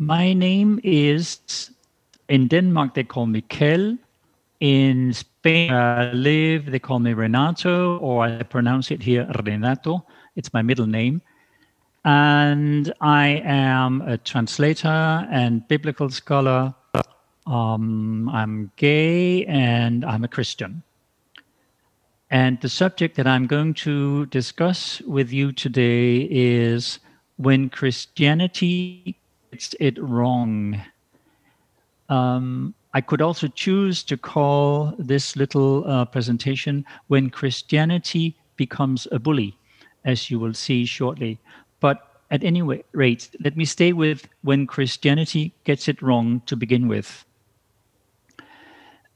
My name is, in Denmark, they call me Kel. In Spain, where I live, they call me Renato, or I pronounce it here, Renato. It's my middle name. And I am a translator and biblical scholar. I'm gay and I'm a Christian. And the subject that I'm going to discuss with you today is when Christianity gets it wrong. I could also choose to call this little presentation When Christianity Becomes a Bully, as you will see shortly. But at any rate, let me stay with When Christianity Gets It Wrong to begin with.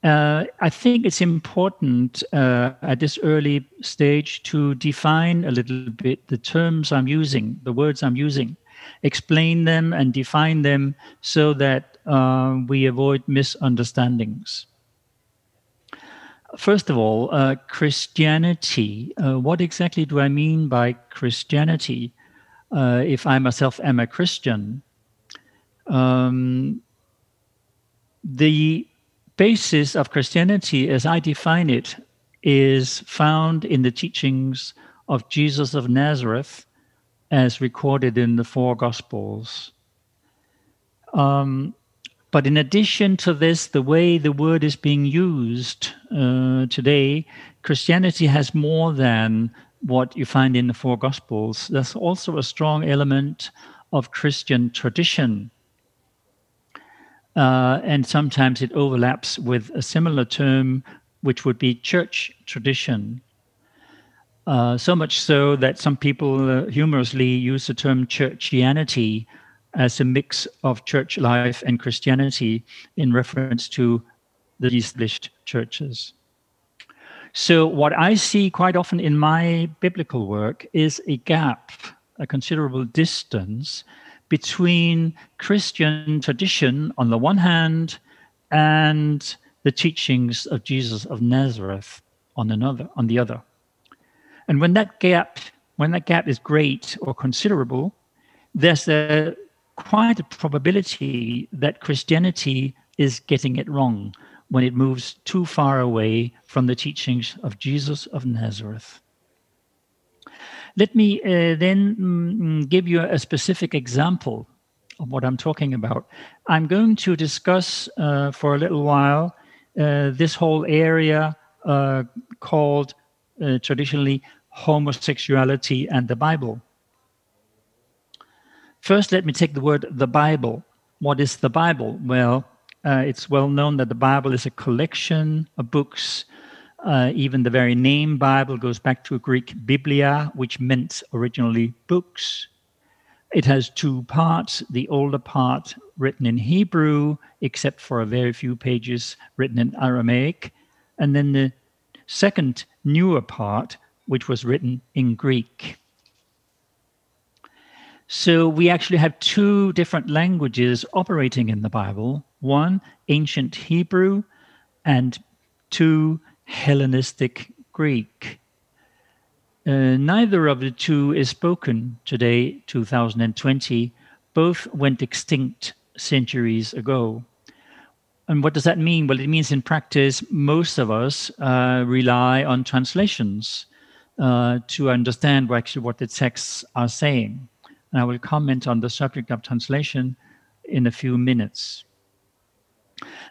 I think it's important at this early stage to define a little bit the terms I'm using, the words I'm using, explain them and define them so that we avoid misunderstandings. First of all, Christianity. What exactly do I mean by Christianity? If I myself am a Christian, the basis of Christianity, as I define it, is found in the teachings of Jesus of Nazareth, as recorded in the four Gospels. But in addition to this, the way the word is being used today, Christianity has more than what you find in the four Gospels. There's also a strong element of Christian tradition. And sometimes it overlaps with a similar term, which would be church tradition. So much so that some people humorously use the term churchianity as a mix of church life and Christianity in reference to the established churches. So what I see quite often in my biblical work is a gap, a considerable distance between Christian tradition on the one hand and the teachings of Jesus of Nazareth on the other. And when that gap is great or considerable, there's quite a probability that Christianity is getting it wrong when it moves too far away from the teachings of Jesus of Nazareth. Let me then give you a specific example of what I'm talking about. I'm going to discuss for a little while this whole area called traditionally homosexuality and the Bible. First, let me take the word the Bible. What is the Bible? Well, it's well known that the Bible is a collection of books. Even the very name Bible goes back to Greek biblia, which meant originally books. It has two parts, the older part written in Hebrew, except for a very few pages written in Aramaic, and then the second, newer part, which was written in Greek. So we actually have two different languages operating in the Bible. One, ancient Hebrew, and two, Hellenistic Greek. Neither of the two is spoken today, 2020. Both went extinct centuries ago. And what does that mean? Well, it means in practice, most of us rely on translations to understand actually what the texts are saying. And I will comment on the subject of translation in a few minutes.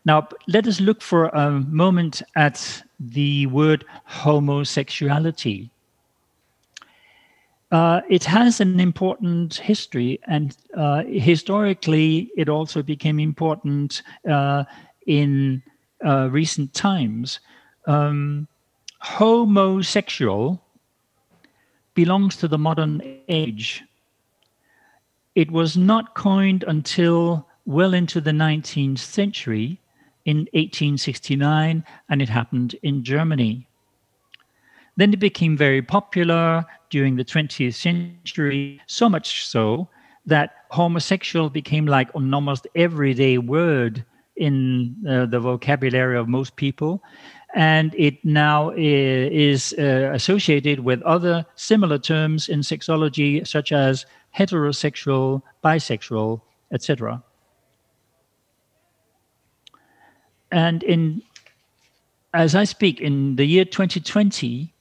Now, let us look for a moment at the word homosexuality. It has an important history, and historically, it also became important in recent times. Homosexual belongs to the modern age. It was not coined until well into the 19th century, in 1869, and it happened in Germany. Then it became very popular during the 20th century, so much so that homosexual became like an almost everyday word in the vocabulary of most people. And it now is associated with other similar terms in sexology, such as heterosexual, bisexual, etc. And as I speak, in the year 2020,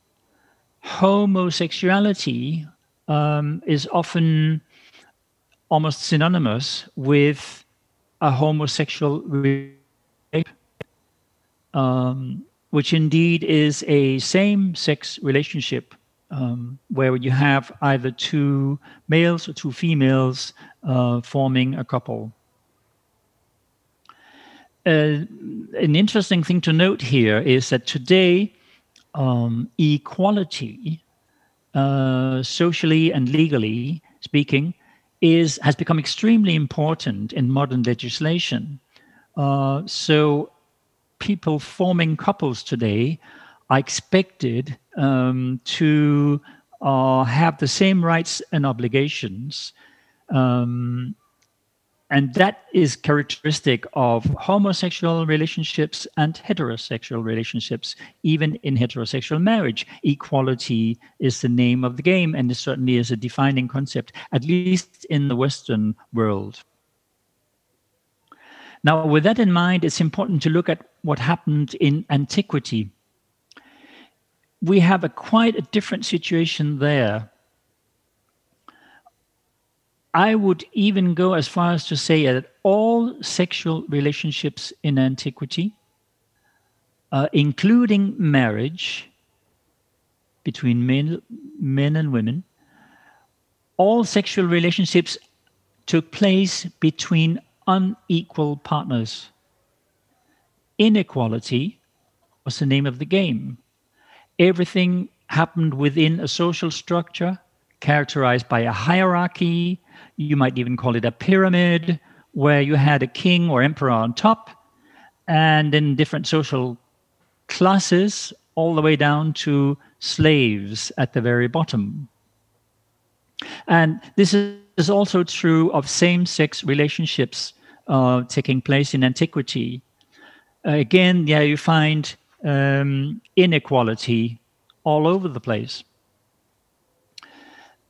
homosexuality is often almost synonymous with a homosexual relationship, which indeed is a same-sex relationship where you have either two males or two females forming a couple. An interesting thing to note here is that today, equality, socially and legally speaking, has become extremely important in modern legislation. So people forming couples today are expected to have the same rights and obligations. And that is characteristic of homosexual relationships and heterosexual relationships, even in heterosexual marriage. Equality is the name of the game, and it certainly is a defining concept, at least in the Western world. Now, with that in mind, it's important to look at what happened in antiquity. We have quite a different situation there. I would even go as far as to say that all sexual relationships in antiquity, including marriage between men and women, all sexual relationships took place between unequal partners. Inequality was the name of the game. Everything happened within a social structure characterized by a hierarchy. You might even call it a pyramid, where you had a king or emperor on top, and then different social classes, all the way down to slaves at the very bottom. And this is also true of same-sex relationships taking place in antiquity. Again, you find inequality all over the place.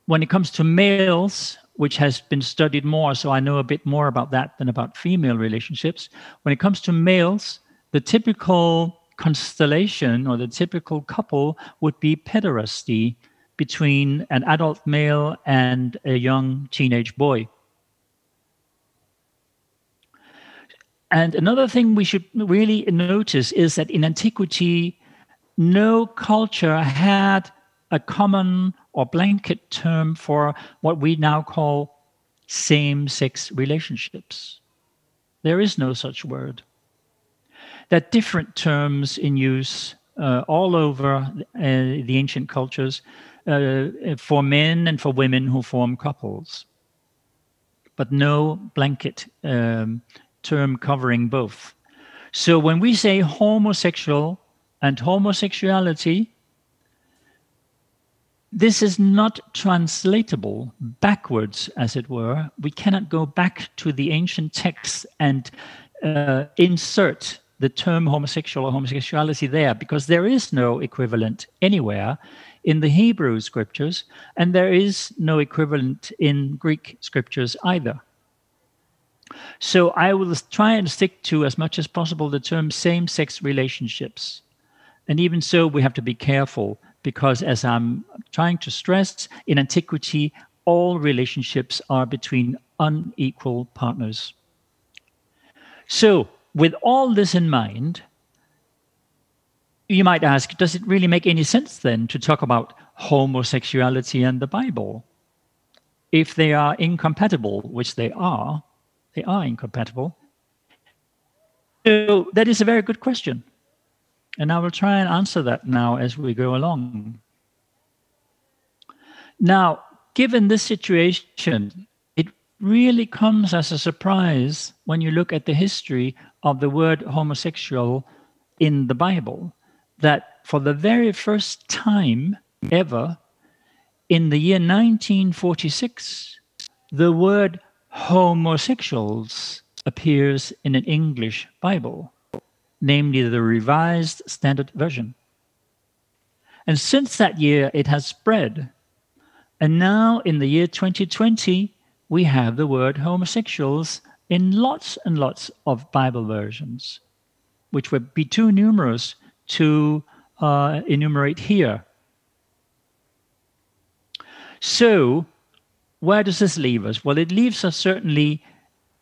When it comes to males, which has been studied more, so I know a bit more about that than about female relationships. When it comes to males, the typical constellation or the typical couple would be pederasty between an adult male and a young teenage boy. And another thing we should really notice is that in antiquity, no culture had a common or blanket term for what we now call same-sex relationships. There is no such word. There are different terms in use all over the ancient cultures for men and for women who form couples, but no blanket term covering both. So when we say homosexual and homosexuality, this is not translatable backwards, as it were. We cannot go back to the ancient texts and insert the term homosexual or homosexuality there, because there is no equivalent anywhere in the Hebrew scriptures, and there is no equivalent in Greek scriptures either. So I will try and stick to, as much as possible, the term same-sex relationships. And even so, we have to be careful, because as I'm trying to stress, in antiquity, all relationships are between unequal partners. So, with all this in mind, you might ask, does it really make any sense then to talk about homosexuality and the Bible? If they are incompatible, which they are incompatible. So that is a very good question. And I will try and answer that now as we go along. Now, given this situation, it really comes as a surprise when you look at the history of the word homosexual in the Bible, that for the very first time ever, in the year 1946, the word homosexuals appears in an English Bible, namely the Revised Standard Version. And since that year, it has spread. And now, in the year 2020, we have the word homosexuals in lots and lots of Bible versions. which would be too numerous to enumerate here. So, where does this leave us? Well, it leaves us certainly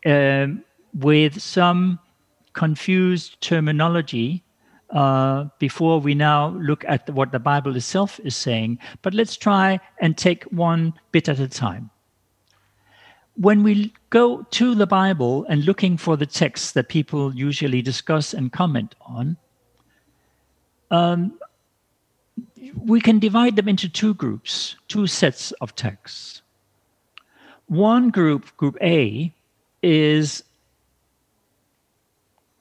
with some confused terminology before we now look at what the Bible itself is saying. But let's try and take one bit at a time. When we go to the Bible and looking for the texts that people usually discuss and comment on, we can divide them into two groups, two sets of texts. One group, Group A, is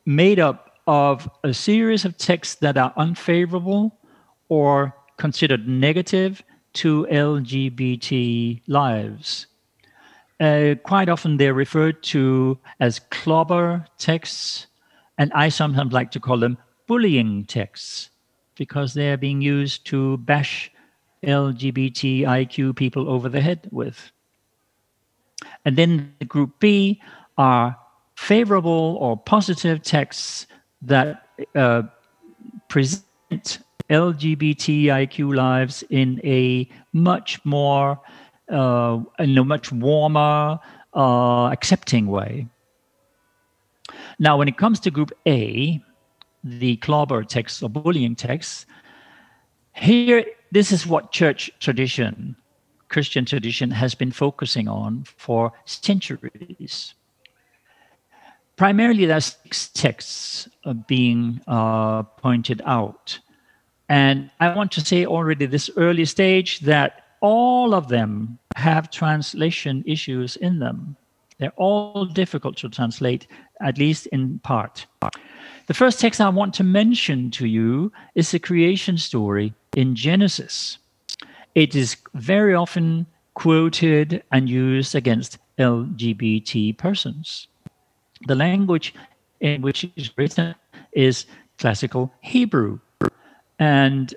made up of a series of texts that are unfavorable or considered negative to LGBT lives. Quite often they're referred to as clobber texts, and I sometimes like to call them bullying texts, because they're being used to bash LGBTIQ people over the head with. And then the Group B are favorable or positive texts that present LGBTIQ lives in a much more, in a much warmer, accepting way. Now, when it comes to Group A, the clobber texts or bullying texts, here, this is what church tradition, Christian tradition, has been focusing on for centuries. Primarily, there's 6 texts being pointed out. And I want to say already this early stage that all of them have translation issues in them. They're all difficult to translate, at least in part. The first text I want to mention to you is the creation story in Genesis. It is very often quoted and used against LGBT persons. The language in which it is written is classical Hebrew. And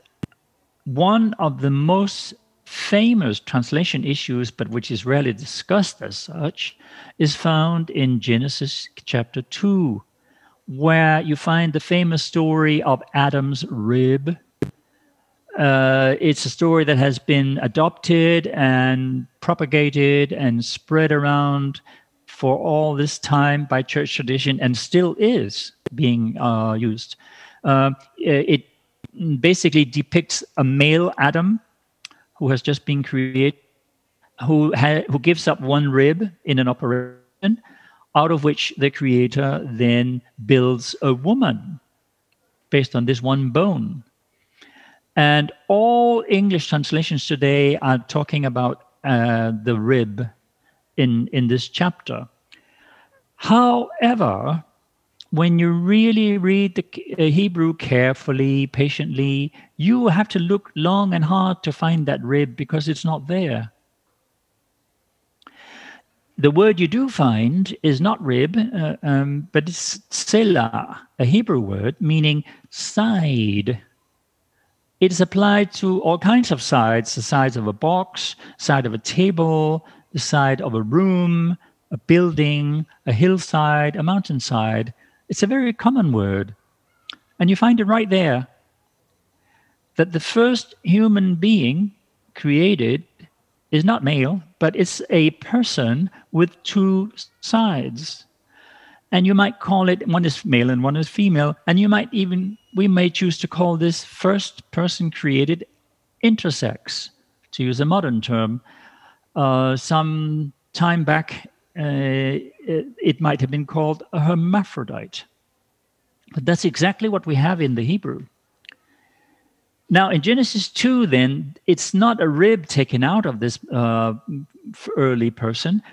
one of the most famous translation issues, but which is rarely discussed as such, is found in Genesis chapter 2, where you find the famous story of Adam's rib. It's a story that has been adopted and propagated and spread around for all this time by church tradition and still is being used. It basically depicts a male Adam who has just been created, who gives up one rib in an operation, out of which the Creator then builds a woman based on this one bone. And all English translations today are talking about the rib in this chapter. However, when you really read the Hebrew carefully, patiently, you have to look long and hard to find that rib because it's not there. The word you do find is not rib, but it's selah, a Hebrew word meaning side. It is applied to all kinds of sides: the sides of a box, side of a table, the side of a room, a building, a hillside, a mountainside. It's a very common word. And you find it right there, that the first human being created is not male, but it's a person with 2 sides. And you might call it, one is male and one is female, and we may choose to call this first person created intersex, to use a modern term. Some time back, it might have been called a hermaphrodite. But that's exactly what we have in the Hebrew. Now, in Genesis 2, then, it's not a rib taken out of this early person,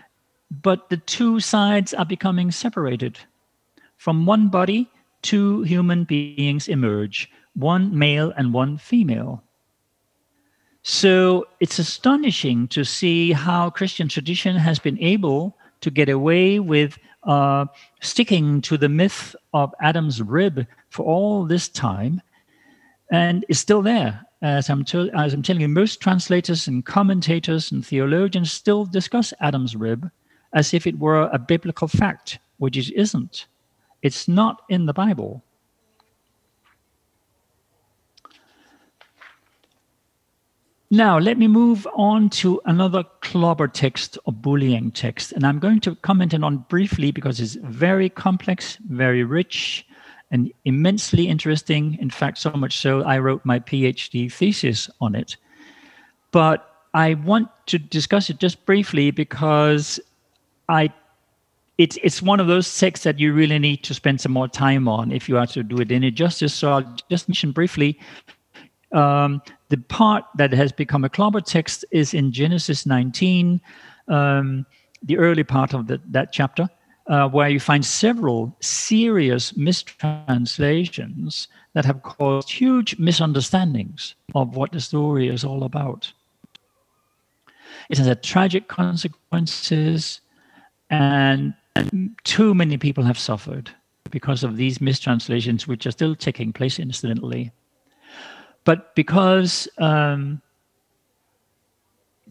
but the 2 sides are becoming separated. From one body, 2 human beings emerge, one male and one female. So it's astonishing to see how Christian tradition has been able to get away with sticking to the myth of Adam's rib for all this time, and is still there. As I'm telling you, most translators and commentators and theologians still discuss Adam's rib as if it were a biblical fact, which it isn't. It's not in the Bible. Now, let me move on to another clobber text or bullying text. And I'm going to comment on briefly because it's very complex, very rich, and immensely interesting. In fact, so much so, I wrote my PhD thesis on it. But I want to discuss it just briefly because it's one of those texts that you really need to spend some more time on if you are to do it any justice. So I'll just mention briefly. The part that has become a clobber text is in Genesis 19, the early part of that chapter, where you find several serious mistranslations that have caused huge misunderstandings of what the story is all about. It has had tragic consequences, and too many people have suffered because of these mistranslations, which are still taking place incidentally. But because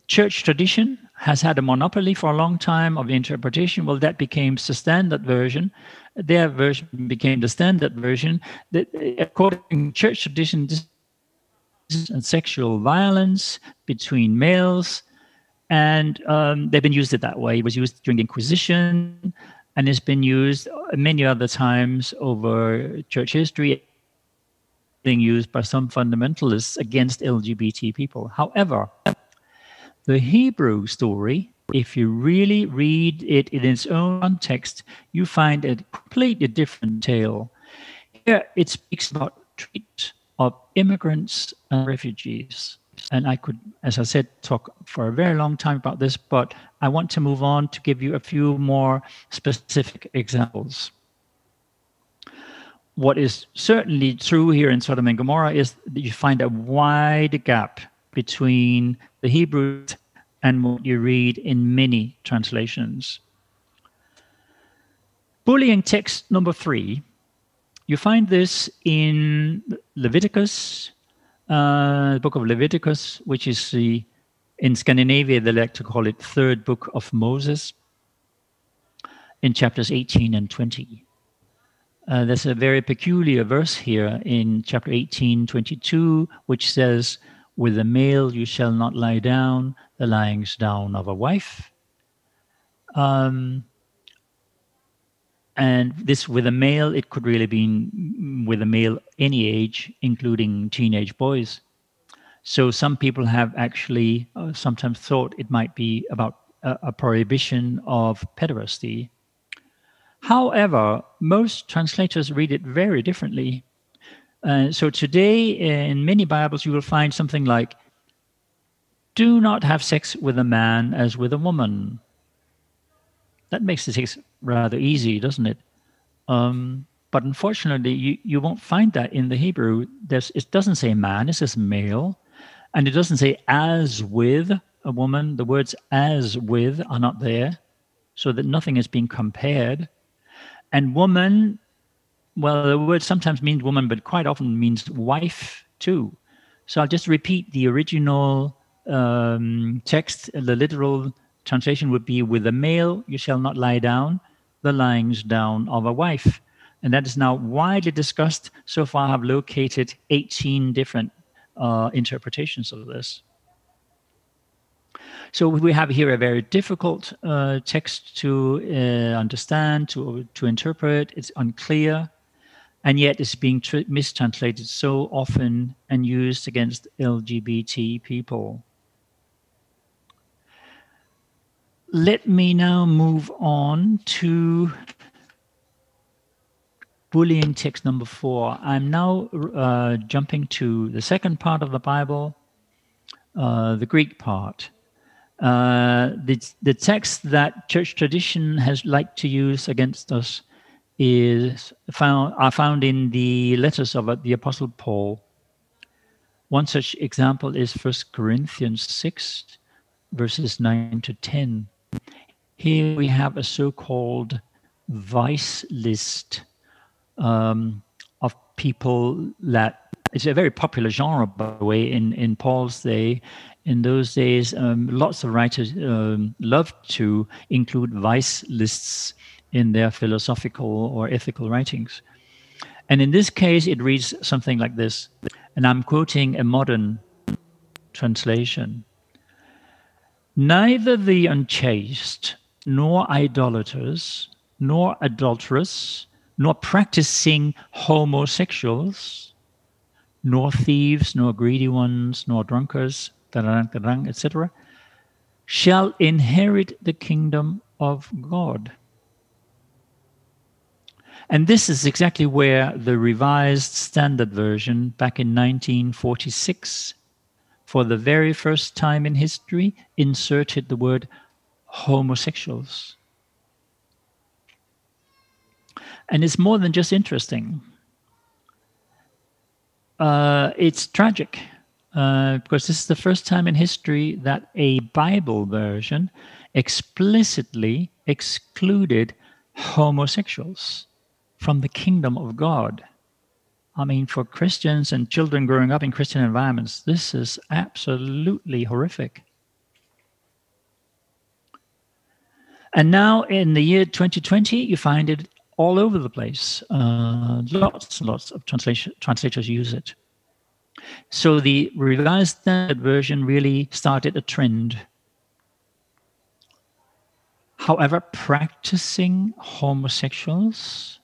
church tradition has had a monopoly for a long time of interpretation, well, that became the standard version. Their version became the standard version. According to church tradition, this is sexual violence between males, and they've been used it that way. It was used during the Inquisition, and it's been used many other times over church history, being used by some fundamentalists against LGBT people. However, the Hebrew story, if you really read it in its own context, you find a completely different tale. Here it speaks about treatment of immigrants and refugees. And I could, as I said, talk for a very long time about this, but I want to move on to give you a few more specific examples. What is certainly true here in Sodom and Gomorrah is that you find a wide gap between the Hebrew and what you read in many translations. Bullying text number 3, you find this in Leviticus, the book of Leviticus, which is in Scandinavia, they like to call it third book of Moses, in chapters 18 and 20. There's a very peculiar verse here in chapter 18:22, which says, "With a male you shall not lie down, the lyings down of a wife." And this with a male, it could really be with a male any age, including teenage boys. So some people have actually sometimes thought it might be about a prohibition of pederasty. However, most translators read it very differently. So today, in many Bibles, you will find something like, "Do not have sex with a man as with a woman." That makes the text rather easy, doesn't it? But unfortunately, you won't find that in the Hebrew. It doesn't say man, it says male. And it doesn't say as with a woman. The words as with are not there, so that nothing is being compared. And woman, well, the word sometimes means woman, but quite often means wife too. So I'll just repeat the original text. The literal translation would be, "With a male you shall not lie down, the lyings down of a wife." And that is now widely discussed. So far I have located 18 different interpretations of this. So we have here a very difficult text to understand, to interpret. It's unclear, and yet it's being mistranslated so often and used against LGBT people. Let me now move on to bullying text number 4. I'm now jumping to the second part of the Bible, the Greek part. The text that church tradition has liked to use against us are found in the letters of the Apostle Paul. One such example is 1 Corinthians 6, verses 9 to 10. Here we have a so-called vice list of people that it's a very popular genre, by the way, in Paul's day. In those days, lots of writers loved to include vice lists in their philosophical or ethical writings. And in this case, it reads something like this, and I'm quoting a modern translation. Neither the unchaste, nor idolaters, nor adulterous, nor practicing homosexuals, nor thieves, nor greedy ones, nor drunkards, etc., shall inherit the kingdom of God. And this is exactly where the Revised Standard Version back in 1946, for the very first time in history, inserted the word homosexuals. And it's more than just interesting. It's tragic, because this is the first time in history that a Bible version explicitly excluded homosexuals from the kingdom of God. I mean, for Christians and children growing up in Christian environments, this is absolutely horrific. And now in the year 2020, you find it all over the place. Lots and lots of translators use it. So the Revised Standard Version really started a trend. However, practicing homosexuals,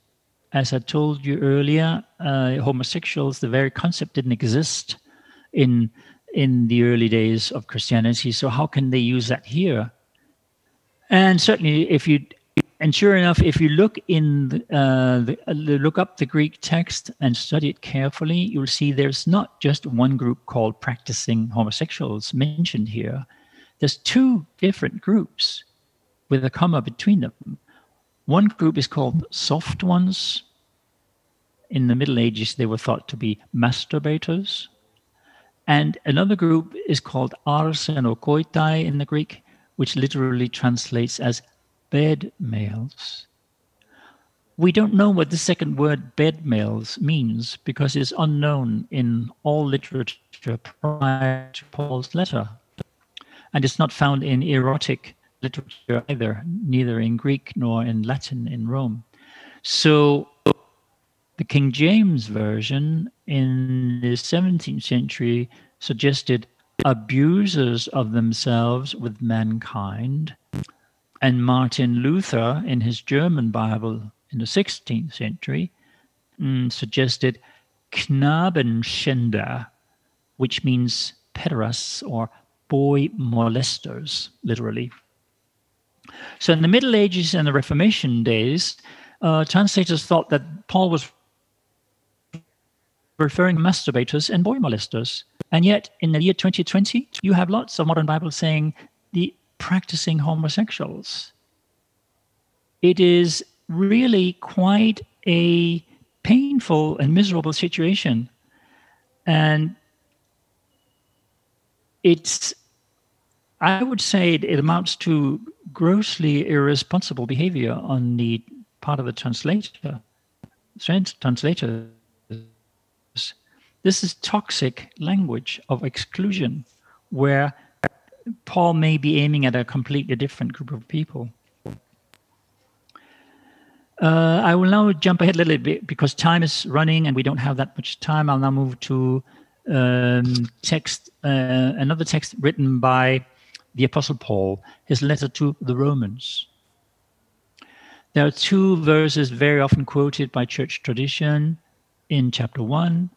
as I told you earlier, homosexuals, the very concept didn't exist in the early days of Christianity. So how can they use that here? And certainly, sure enough, if you look look up the Greek text and study it carefully, you'll see there's not just one group called practicing homosexuals mentioned here. There's two different groups with a comma between them. One group is called soft ones. In the Middle Ages, they were thought to be masturbators. And another group is called arsenokoitai in the Greek, which literally translates as bed males. We don't know what the second word bed males means because it's unknown in all literature prior to Paul's letter. And it's not found in erotic literature either, neither in Greek nor in Latin in Rome. So the King James Version in the 17th century suggested abusers of themselves with mankind. And Martin Luther, in his German Bible in the 16th century, suggested Knabenschänder, which means pederasts or boy molesters, literally. So in the Middle Ages and the Reformation days, translators thought that Paul was referring to masturbators and boy molesters. And yet, in the year 2020, you have lots of modern Bibles saying the practicing homosexuals. It is really quite a painful and miserable situation. And I would say it amounts to grossly irresponsible behavior on the part of the translators. This is toxic language of exclusion, where Paul may be aiming at a completely different group of people. I will now jump ahead a little bit because time is running and we don't have that much time. I'll now move to another text written by the Apostle Paul, his letter to the Romans. There are two verses very often quoted by church tradition in chapter 1,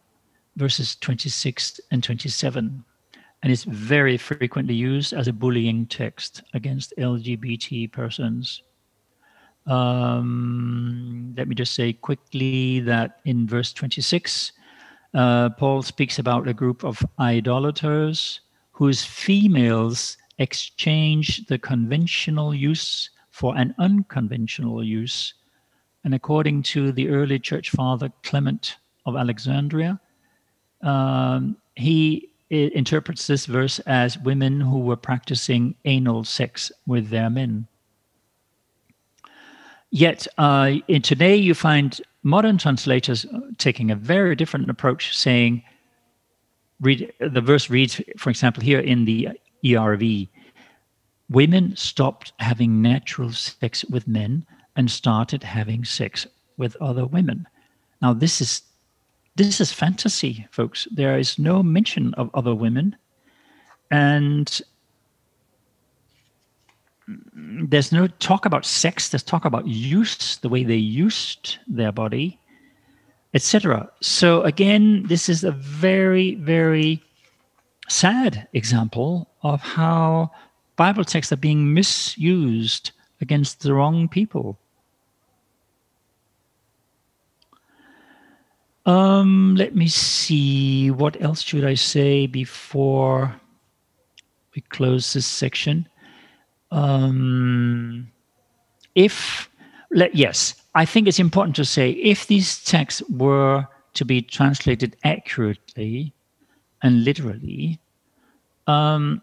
verses 26 and 27. And it's very frequently used as a bullying text against LGBT persons. Let me just say quickly that in verse 26, Paul speaks about a group of idolaters whose females exchange the conventional use for an unconventional use. And according to the early church father Clement of Alexandria, he interprets this verse as women who were practicing anal sex with their men. Yet, in today you find modern translators taking a very different approach, saying, the verse reads, for example, here in the ERV, women stopped having natural sex with men and started having sex with other women. Now, this is fantasy, folks. There is no mention of other women. And there's no talk about sex. There's talk about use, the way they used their body, etc. So again, this is a very, very sad example of how Bible texts are being misused against the wrong people. Let me see. What else should I say before we close this section? Yes, I think it's important to say, if these texts were to be translated accurately and literally, some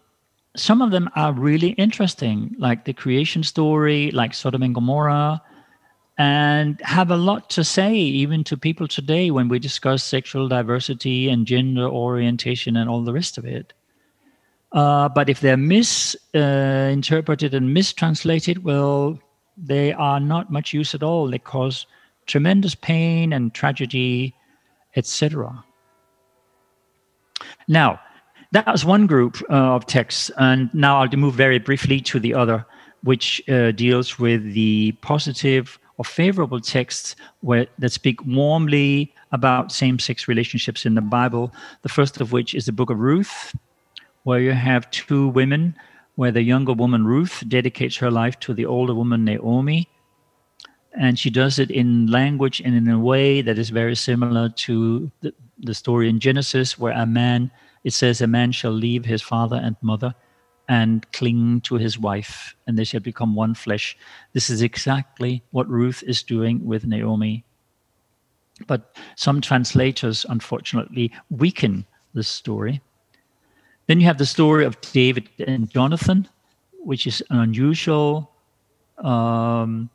of them are really interesting, like the creation story, like Sodom and Gomorrah, and have a lot to say even to people today when we discuss sexual diversity and gender orientation and all the rest of it. But if they're misinterpreted and mistranslated, well, they are not much use at all. They cause tremendous pain and tragedy, etc. Now, that was one group of texts, and now I'll move very briefly to the other, which deals with the positive or favorable texts that speak warmly about same-sex relationships in the Bible. The first of which is the book of Ruth, where you have two women, where the younger woman, Ruth, dedicates her life to the older woman, Naomi. And she does it in language and in a way that is very similar to the story in Genesis, where it says, a man shall leave his father and mother and cling to his wife, and they shall become one flesh. This is exactly what Ruth is doing with Naomi. But some translators, unfortunately, weaken this story. Then you have the story of David and Jonathan, which is unusual in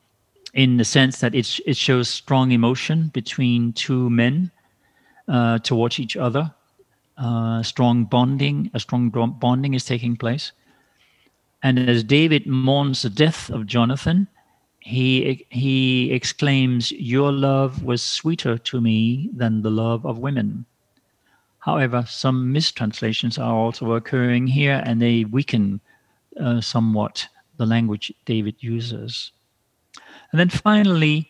the sense that it shows strong emotion between two men towards each other. A strong bonding is taking place. And as David mourns the death of Jonathan, he exclaims, "Your love was sweeter to me than the love of women." However, some mistranslations are also occurring here, and they weaken somewhat the language David uses. And then finally,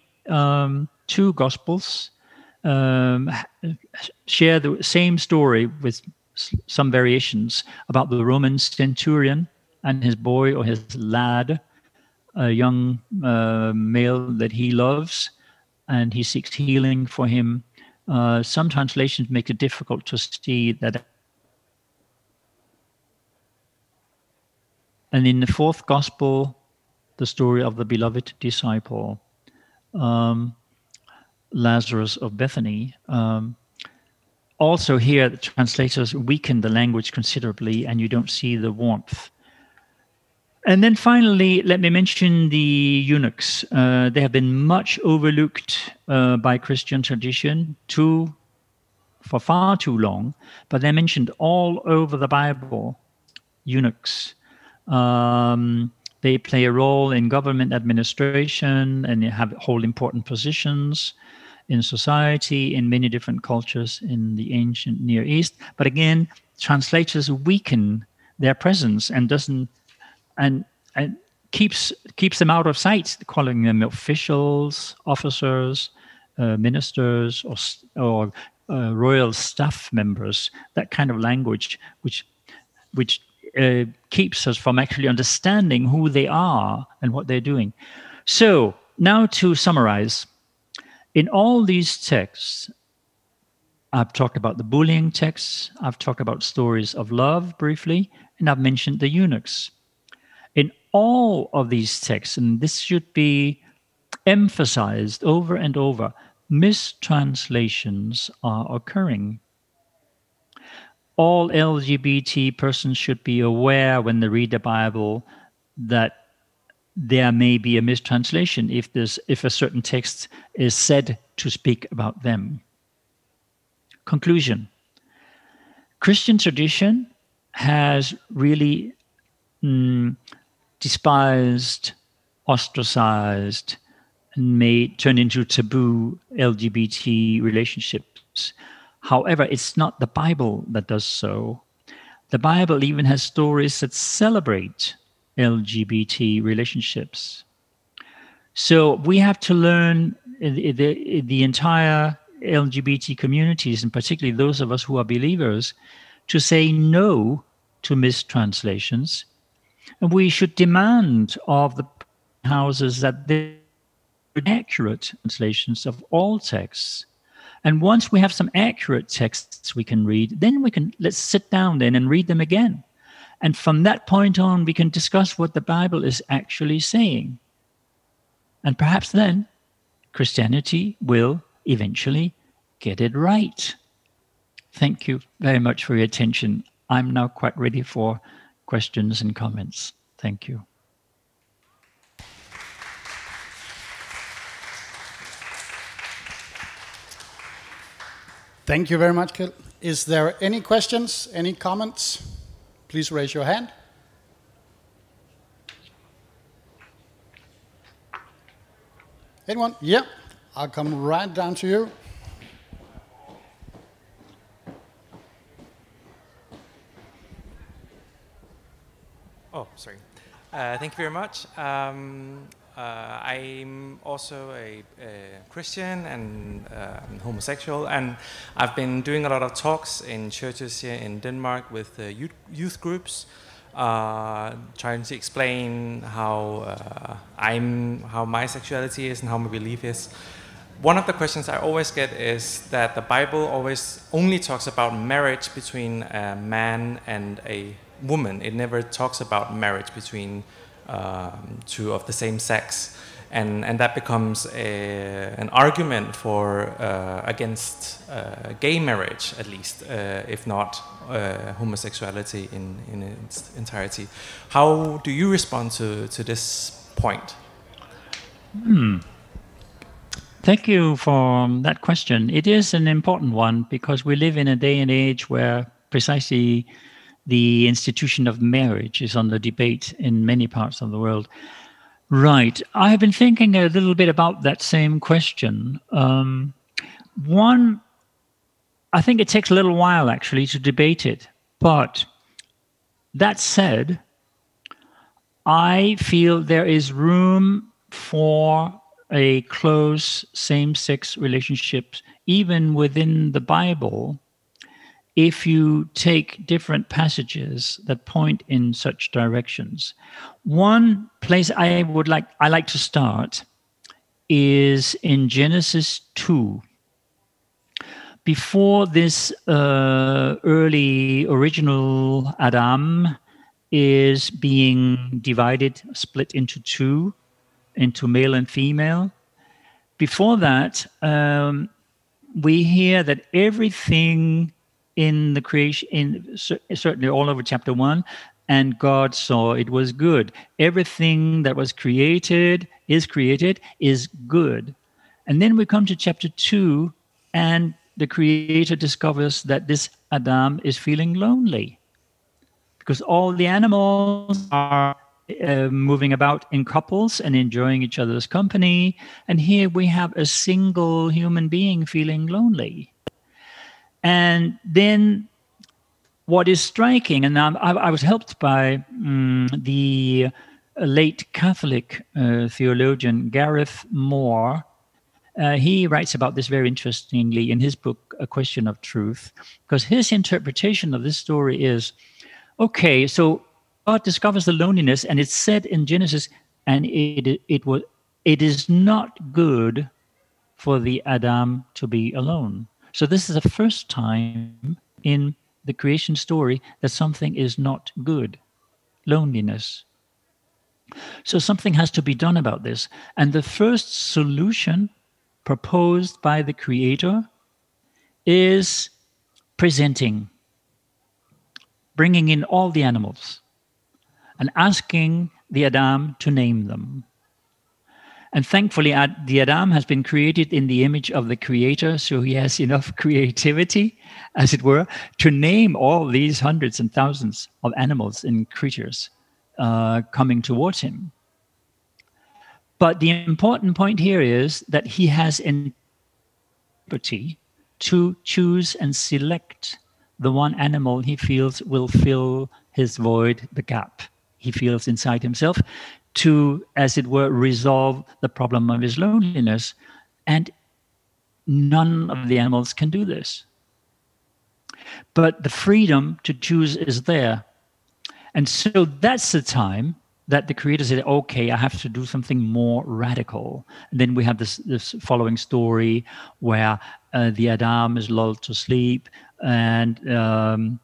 two Gospels share the same story with some variations about the Roman centurion and his boy or his lad, a young male that he loves, and he seeks healing for him. Some translations make it difficult to see that. And in the fourth Gospel, the story of the beloved disciple, Lazarus of Bethany. Also here, the translators weaken the language considerably, and you don't see the warmth. And then finally, let me mention the eunuchs. They have been much overlooked by Christian tradition for far too long, but they're mentioned all over the Bible, eunuchs. They play a role in government administration and they hold important positions in society, in many different cultures in the ancient Near East. But again, translators weaken their presence and keeps them out of sight, calling them officials, officers, ministers, or royal staff members. That kind of language, which keeps us from actually understanding who they are and what they're doing. So now to summarize, in all these texts, I've talked about the bullying texts, I've talked about stories of love briefly, and I've mentioned the eunuchs. In all of these texts, and this should be emphasized over and over, mistranslations are occurring. All LGBT persons should be aware when they read the Bible that there may be a mistranslation if a certain text is said to speak about them. Conclusion. Christian tradition has really despised, ostracized, and turned into taboo LGBT relationships. However, it's not the Bible that does so. The Bible even has stories that celebrate LGBT relationships. So we have to learn the entire LGBT communities, and particularly those of us who are believers, to say no to mistranslations. And we should demand of the houses that they are accurate translations of all texts. And once we have some accurate texts we can read, then let's sit down then and read them again. And from that point on, we can discuss what the Bible is actually saying. And perhaps then Christianity will eventually get it right. Thank you very much for your attention. I'm now quite ready for questions and comments. Thank you. Thank you very much, Kjeld. Is there any questions, any comments? Please raise your hand. Anyone? Yeah, I'll come right down to you. Oh, sorry. Thank you very much. I'm also a Christian and homosexual, and I've been doing a lot of talks in churches here in Denmark with youth groups, trying to explain how my sexuality is and how my belief is. One of the questions I always get is that the Bible always only talks about marriage between a man and a woman. It never talks about marriage between two of the same sex, and that becomes an argument for against gay marriage, at least, if not homosexuality in its entirety. How do you respond to this point? Thank you for that question. It is an important one because we live in a day and age where precisely the institution of marriage is under debate in many parts of the world. Right. I have been thinking a little bit about that same question. One, I think it takes a little while actually to debate it. But that said, I feel there is room for a close same-sex relationship even within the Bible, if you take different passages that point in such directions. One place I like to start is in Genesis 2. Before this early original Adam is being divided, split into two, into male and female, before that, we hear that everything in the creation, certainly all over chapter 1, and God saw it was good. Everything that was created is good. And then we come to chapter 2, and the Creator discovers that this Adam is feeling lonely because all the animals are moving about in couples and enjoying each other's company. And here we have a single human being feeling lonely. And then what is striking, and I was helped by the late Catholic theologian Gareth Moore. He writes about this very interestingly in his book, A Question of Truth, because his interpretation of this story is, okay, so God discovers the loneliness, and it's said in Genesis, and it is not good for the Adam to be alone. So this is the first time in the creation story that something is not good, loneliness. So something has to be done about this. And the first solution proposed by the Creator is presenting, bringing in all the animals and asking the Adam to name them. And thankfully, the Adam has been created in the image of the Creator, so he has enough creativity, as it were, to name all these hundreds and thousands of animals and creatures coming towards him. But the important point here is that he has liberty to choose and select the one animal he feels will fill his void, the gap he feels inside himself, to, as it were, resolve the problem of his loneliness. And none of the animals can do this. But the freedom to choose is there. And so that's the time that the Creator said, okay, I have to do something more radical. And then we have this following story where the Adam is lulled to sleep, and the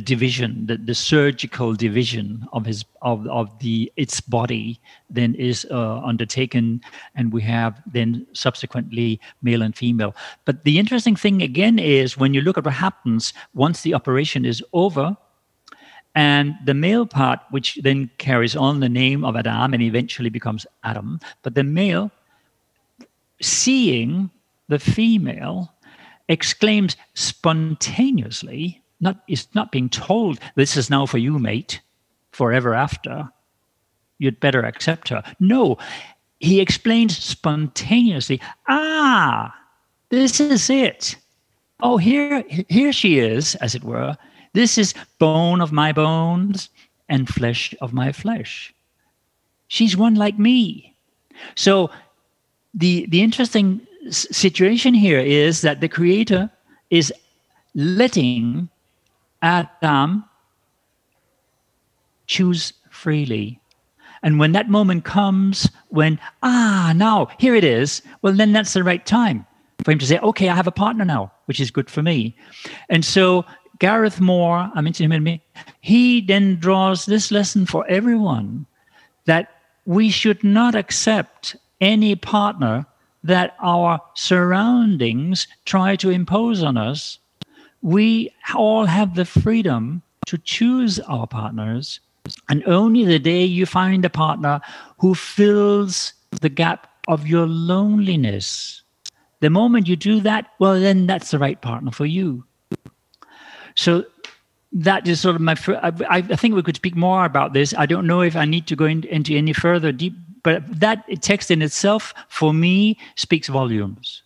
division, the surgical division of its body then is undertaken, and we have then subsequently male and female. But the interesting thing again is when you look at what happens once the operation is over, and the male part, which then carries on the name of Adam and eventually becomes Adam, but the male, seeing the female, exclaims spontaneously, is not being told, this is now for you, mate, forever after. You'd better accept her. No, he explains spontaneously, this is it. Oh, here she is, as it were. This is bone of my bones and flesh of my flesh. She's one like me. So the interesting situation here is that the Creator is letting Adam choose freely. And when that moment comes, when, now, here it is, well, then that's the right time for him to say, okay, I have a partner now, which is good for me. And so Gareth Moore, I mentioned him in a minute, he then draws this lesson for everyone, that we should not accept any partner that our surroundings try to impose on us. We all have the freedom to choose our partners, and only the day you find a partner who fills the gap of your loneliness, the moment you do that, well, then that's the right partner for you. So that is sort of my. I think we could speak more about this. I don't know if I need to go into any further deep, but that text in itself, for me, speaks volumes.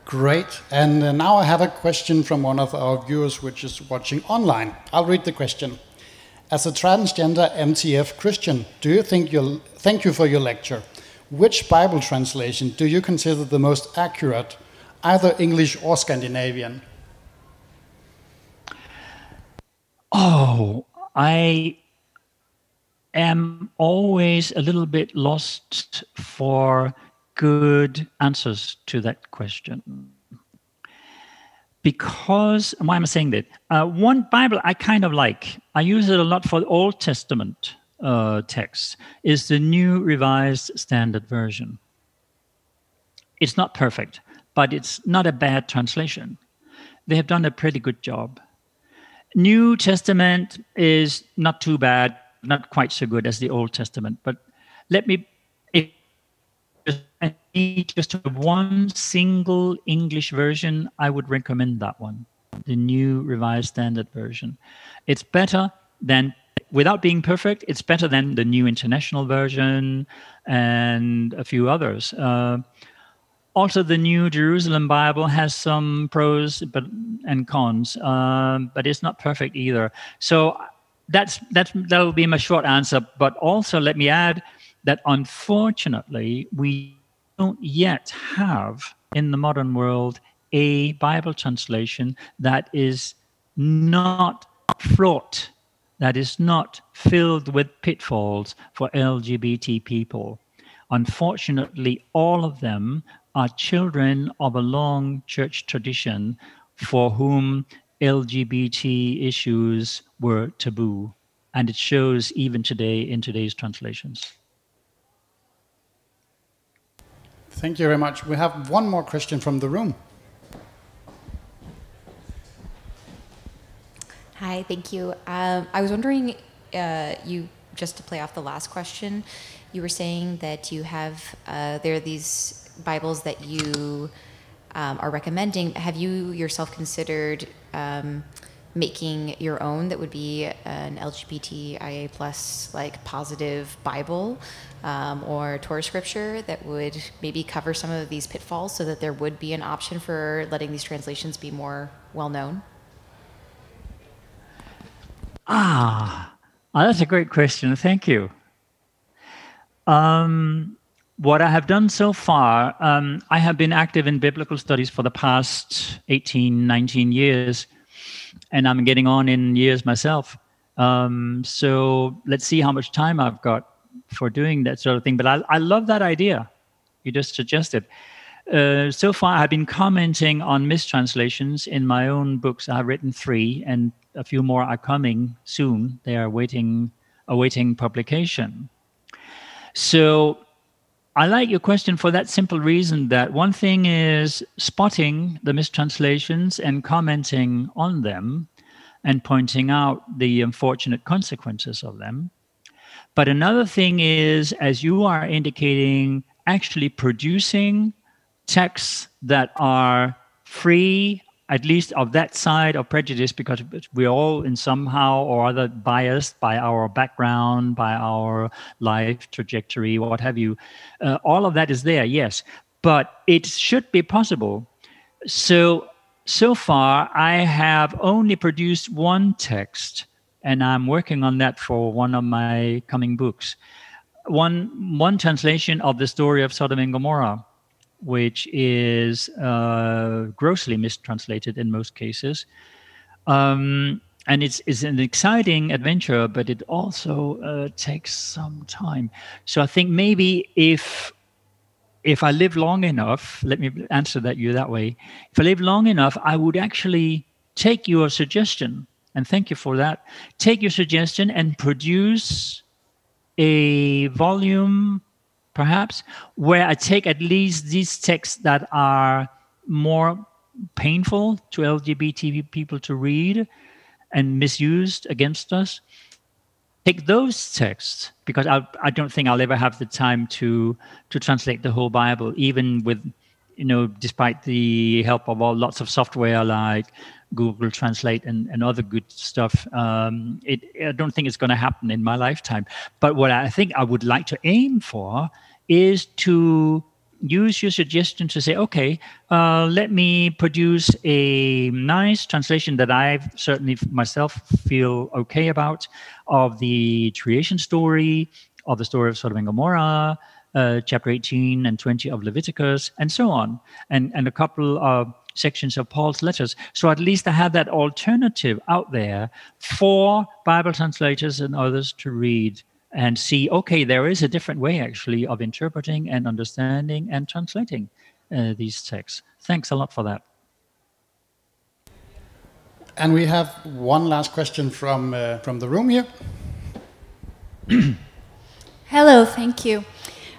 Great. And now I have a question from one of our viewers which is watching online. I'll read the question. As a transgender MTF Christian, thank you for your lecture. Which Bible translation do you consider the most accurate, either English or Scandinavian? Oh, I am always a little bit lost for good answers to that question. Because, why am I saying that? One Bible I kind of like, I use it a lot for the Old Testament texts, is the New Revised Standard Version. It's not perfect, but it's not a bad translation. They have done a pretty good job. New Testament is not too bad, not quite so good as the Old Testament, but let me, I need just to have one single English version, I would recommend that one, the New Revised Standard Version. It's better than, without being perfect, it's better than the New International Version and a few others. Also, the New Jerusalem Bible has some pros and cons, but it's not perfect either. So that'll be my short answer. But also, let me add that unfortunately, we don't yet have in the modern world a Bible translation that is not fraught, that is not filled with pitfalls for LGBT people. Unfortunately, all of them are children of a long church tradition for whom LGBT issues were taboo. And it shows even today in today's translations. Thank you very much. We have one more question from the room. Hi, thank you. I was wondering, just to play off the last question, you were saying that you have, there are these Bibles that you are recommending. Have you yourself considered making your own that would be an LGBTIA plus like positive Bible or Torah scripture that would maybe cover some of these pitfalls so that there would be an option for letting these translations be more well known? That's a great question. Thank you. What I have done so far, I have been active in biblical studies for the past 18, 19 years, and I'm getting on in years myself. So let's see how much time I've got for doing that sort of thing. But I love that idea you just suggested. So far, I've been commenting on mistranslations in my own books. I've written 3, and a few more are coming soon. They are awaiting publication. So I like your question for that simple reason that one thing is spotting the mistranslations and commenting on them and pointing out the unfortunate consequences of them. But another thing is, as you are indicating, actually producing texts that are free, at least of that side of prejudice, because we're all in somehow or other biased by our background, by our life trajectory, what have you. All of that is there, yes, but it should be possible. So far, I have only produced 1 text, and I'm working on that for one of my coming books. One translation of the story of Sodom and Gomorrah, which is grossly mistranslated in most cases. And it's an exciting adventure, but it also takes some time. So I think maybe if I live long enough, let me answer you that way. If I live long enough, I would actually take your suggestion, and thank you for that, take your suggestion and produce a volume, perhaps, where I take at least these texts that are more painful to LGBT people to read and misused against us. Take those texts, because I don't think I'll ever have the time to translate the whole Bible, even with, despite the help of lots of software like Google Translate and other good stuff. I don't think it's going to happen in my lifetime. But what I think I would like to aim for is to use your suggestion to say, okay, let me produce a nice translation that I certainly myself feel okay about of the creation story, of the story of Sodom and Gomorrah, chapter 18 and 20 of Leviticus, and so on, and a couple of sections of Paul's letters. So at least I have that alternative out there for Bible translators and others to read and see, okay, there is a different way actually of interpreting and understanding and translating these texts. Thanks a lot for that. And we have one last question from the room here. Hello, thank you.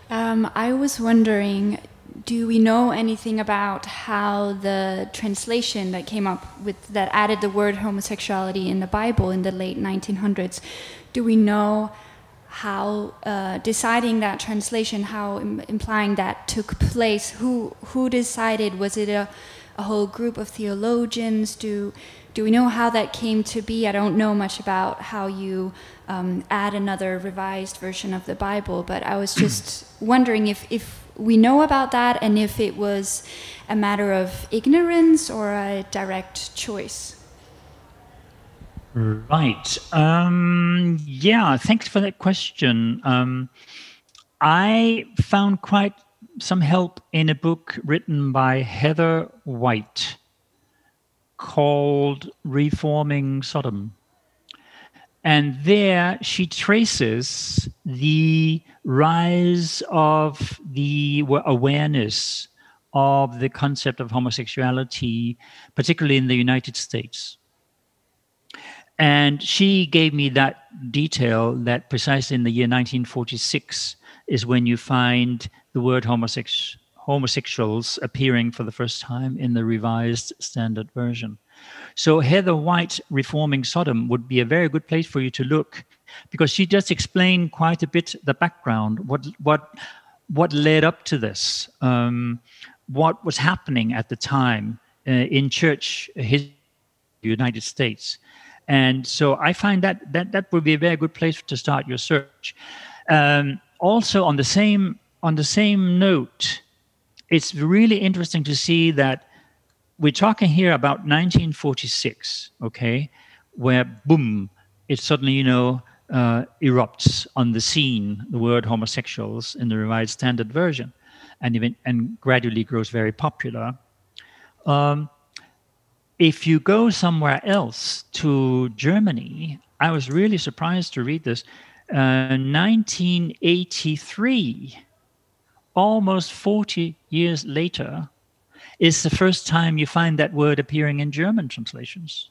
I was wondering, do we know anything about how the translation that came up that added the word homosexuality in the Bible in the late 1900s, do we know how deciding that translation, how implying that took place? Who decided? Was it a whole group of theologians? Do we know how that came to be? I don't know much about how you add another revised version of the Bible, but I was just wondering if we know about that and if it was a matter of ignorance or a direct choice. Right. Yeah, thanks for that question. I found quite some help in a book written by Heather White called Reforming Sodom. And there she traces the rise of the awareness of the concept of homosexuality, particularly in the United States. And she gave me that detail that precisely in the year 1946 is when you find the word homosexuals appearing for the first time in the Revised Standard Version. So Heather White, Reforming Sodom, would be a very good place for you to look, because she just explained quite a bit the background, what led up to this, what was happening at the time in church history, United States. And so I find that would be a very good place to start your search. Also, on the same note, it's really interesting to see that we're talking here about 1946, okay, where boom, it suddenly, you know, erupts on the scene, the word homosexuals in the Revised Standard Version, and gradually grows very popular. If you go somewhere else, to Germany, I was really surprised to read this. 1983, almost 40 years later, is the first time you find that word appearing in German translations.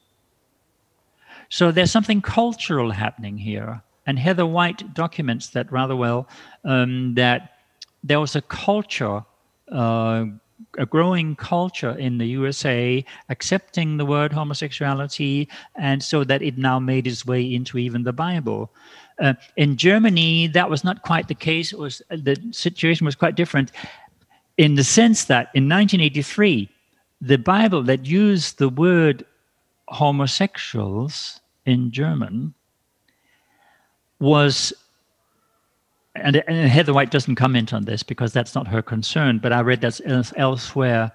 So there's something cultural happening here. And Heather White documents that rather well, that there was a culture, a growing culture in the USA accepting the word homosexuality, and so that it now made its way into even the Bible. In Germany, that was not quite the case. The situation was quite different in the sense that in 1983, the Bible that used the word homosexuals in German was, and Heather White doesn't comment on this because that's not her concern, but I read that elsewhere,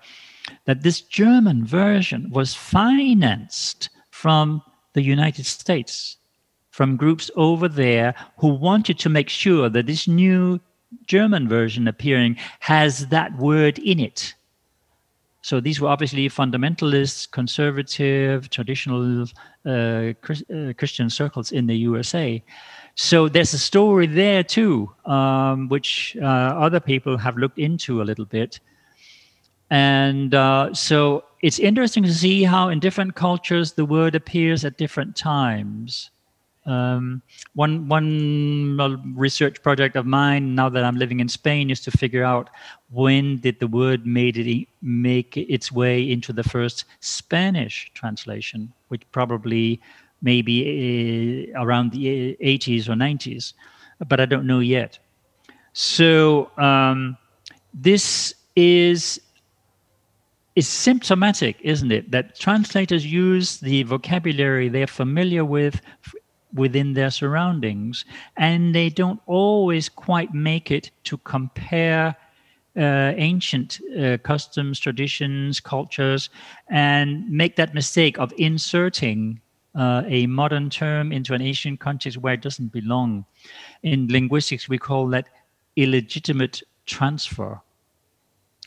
that this German version was financed from the United States, from groups over there who wanted to make sure that this new German version appearing has that word in it. So these were obviously fundamentalists, conservative, traditional Christian circles in the USA. So there's a story there too, which other people have looked into a little bit. And so it's interesting to see how in different cultures the word appears at different times. One research project of mine, now that I'm living in Spain, is to figure out when did the word make its way into the first Spanish translation, which probably maybe around the 80s or 90s, but I don't know yet. So this is symptomatic, isn't it, that translators use the vocabulary they're familiar with within their surroundings, and they don't always quite make it to compare ancient customs, traditions, cultures, and make that mistake of inserting a modern term into an ancient context where it doesn't belong. In linguistics, we call that illegitimate transfer,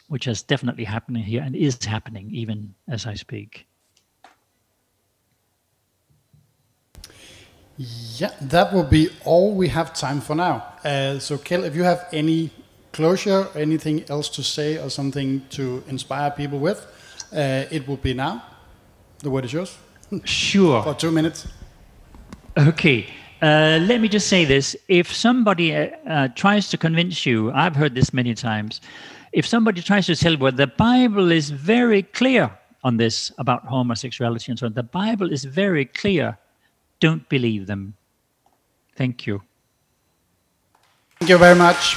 which has definitely happened here and is happening even as I speak. Yeah, that will be all we have time for now. So Kjell, if you have any closure, anything else to say or something to inspire people with, it will be now. The word is yours. Sure. For 2 minutes. Okay. Let me just say this. If somebody tries to convince you, I've heard this many times, if somebody tries to tell you, well, the Bible is very clear on this about homosexuality and so on, the Bible is very clear, don't believe them. Thank you. Thank you very much.